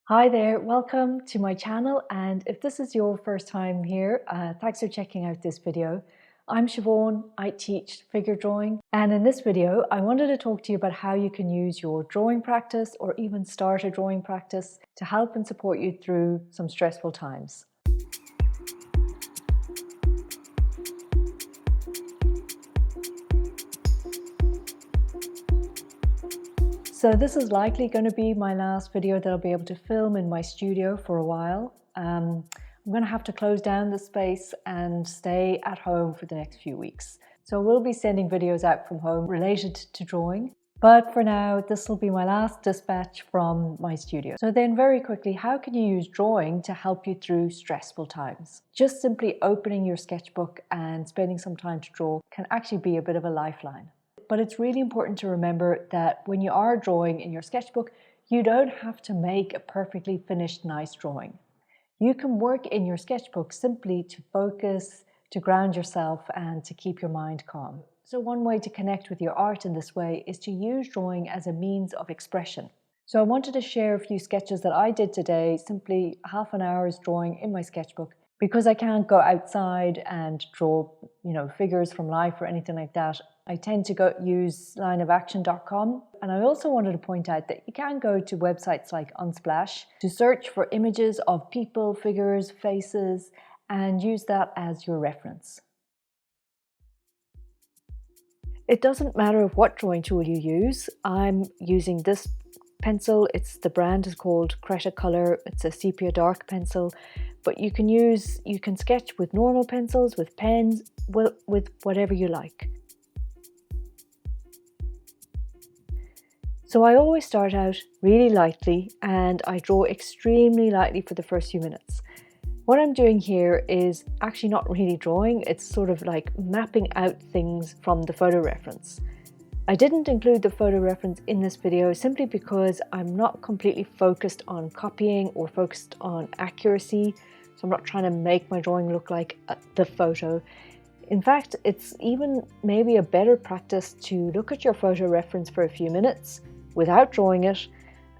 Hi there, welcome to my channel, and if this is your first time here, thanks for checking out this video. I'm Siobhan, I teach figure drawing, and in this video I wanted to talk to you about how you can use your drawing practice or even start a drawing practice to help and support you through some stressful times. So this is likely going to be my last video that I'll be able to film in my studio for a while. I'm going to have to close down the space and stay at home for the next few weeks. So we'll be sending videos out from home related to drawing. But for now, this will be my last dispatch from my studio. So then very quickly, how can you use drawing to help you through stressful times? Just simply opening your sketchbook and spending some time to draw can actually be a bit of a lifeline. But it's really important to remember that when you are drawing in your sketchbook, you don't have to make a perfectly finished, nice drawing. You can work in your sketchbook simply to focus, to ground yourself, and to keep your mind calm. So one way to connect with your art in this way is to use drawing as a means of expression. So I wanted to share a few sketches that I did today, simply half an hour's drawing in my sketchbook, because I can't go outside and draw, figures from life or anything like that. I tend to use lineofaction.com, and I also wanted to point out that you can go to websites like Unsplash to search for images of people, figures, faces, and use that as your reference. It doesn't matter what drawing tool you use. I'm using this pencil. The brand is called Cretacolor. It's a sepia dark pencil, but you can sketch with normal pencils, with pens, with whatever you like. So I always start out really lightly and I draw extremely lightly for the first few minutes. What I'm doing here is actually not really drawing, it's sort of like mapping out things from the photo reference. I didn't include the photo reference in this video simply because I'm not completely focused on copying or focused on accuracy, so I'm not trying to make my drawing look like the photo. In fact, it's even maybe a better practice to look at your photo reference for a few minutes without drawing it,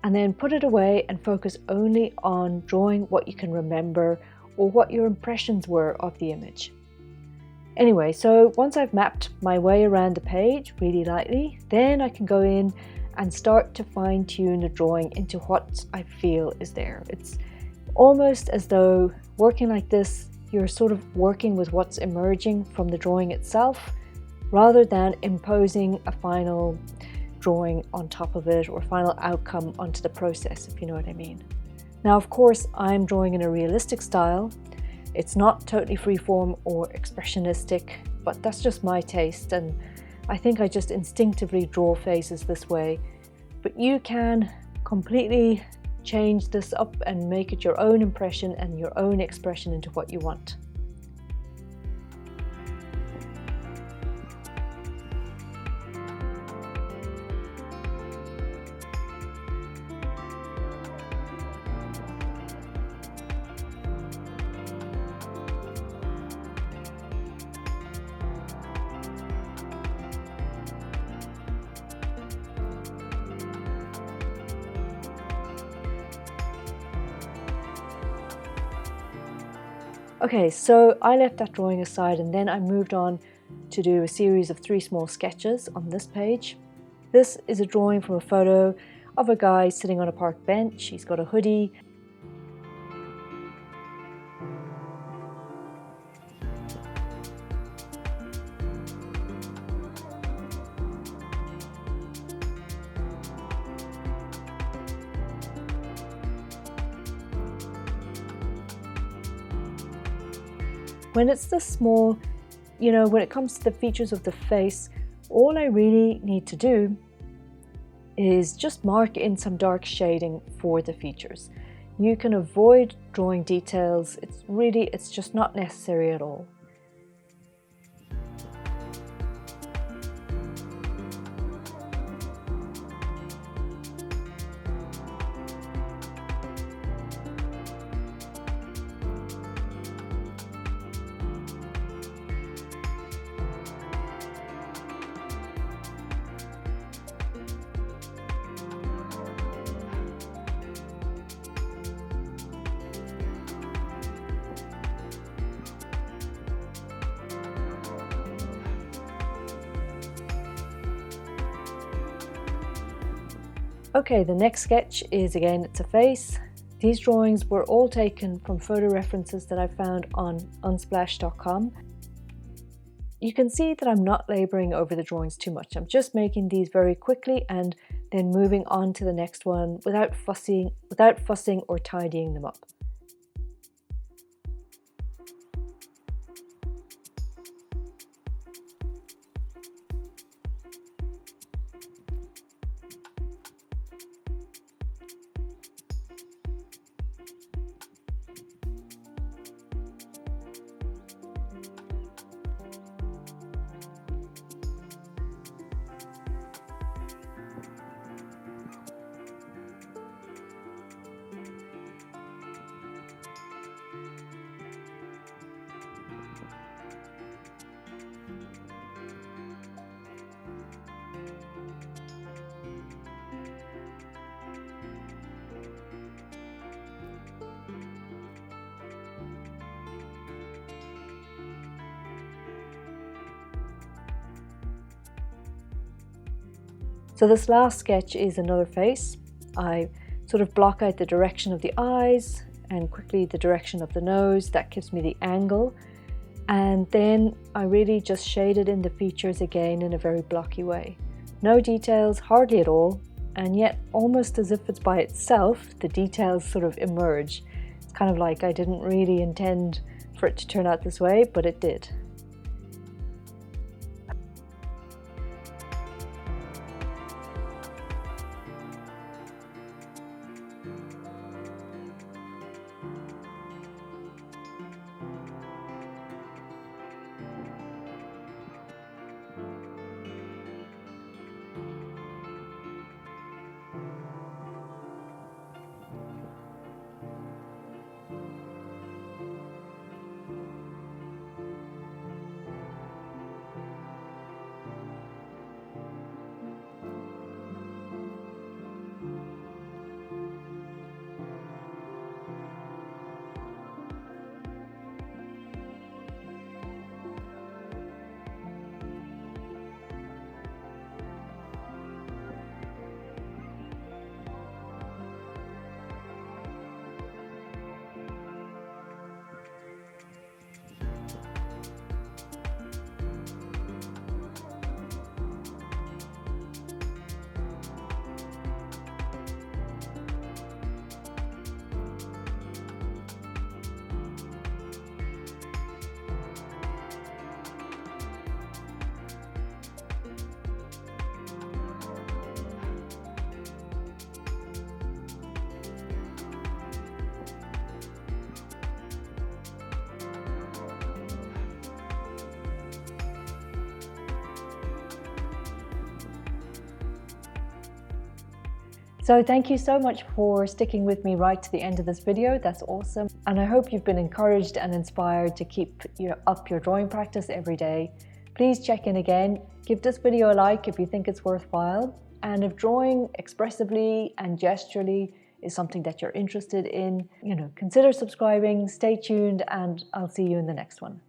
and then put it away and focus only on drawing what you can remember or what your impressions were of the image. Anyway, so once I've mapped my way around the page really lightly, then I can go in and start to fine-tune the drawing into what I feel is there. It's almost as though working like this, you're sort of working with what's emerging from the drawing itself, rather than imposing a final drawing on top of it or final outcome onto the process, if you know what I mean. Now, of course, I'm drawing in a realistic style. It's not totally freeform or expressionistic, but that's just my taste, and I think I just instinctively draw faces this way. But you can completely change this up and make it your own impression and your own expression into what you want. Okay, so I left that drawing aside and then I moved on to do a series of 3 small sketches on this page. This is a drawing from a photo of a guy sitting on a park bench. He's got a hoodie. When it's this small, when it comes to the features of the face, all I really need to do is just mark in some dark shading for the features. You can avoid drawing details. It's just not necessary at all. Okay, the next sketch is, again, it's a face. These drawings were all taken from photo references that I found on unsplash.com. You can see that I'm not laboring over the drawings too much. I'm just making these very quickly and then moving on to the next one without fussing or tidying them up. So this last sketch is another face. I sort of block out the direction of the eyes and quickly the direction of the nose. That gives me the angle. And then I really just shaded in the features again in a very blocky way. No details, hardly at all, and yet almost as if it's by itself, the details sort of emerge. It's kind of like I didn't really intend for it to turn out this way, but it did. So thank you so much for sticking with me right to the end of this video. That's awesome. And I hope you've been encouraged and inspired to keep up your drawing practice every day. Please check in again. Give this video a like if you think it's worthwhile. And if drawing expressively and gesturally is something that you're interested in, consider subscribing, stay tuned, and I'll see you in the next one.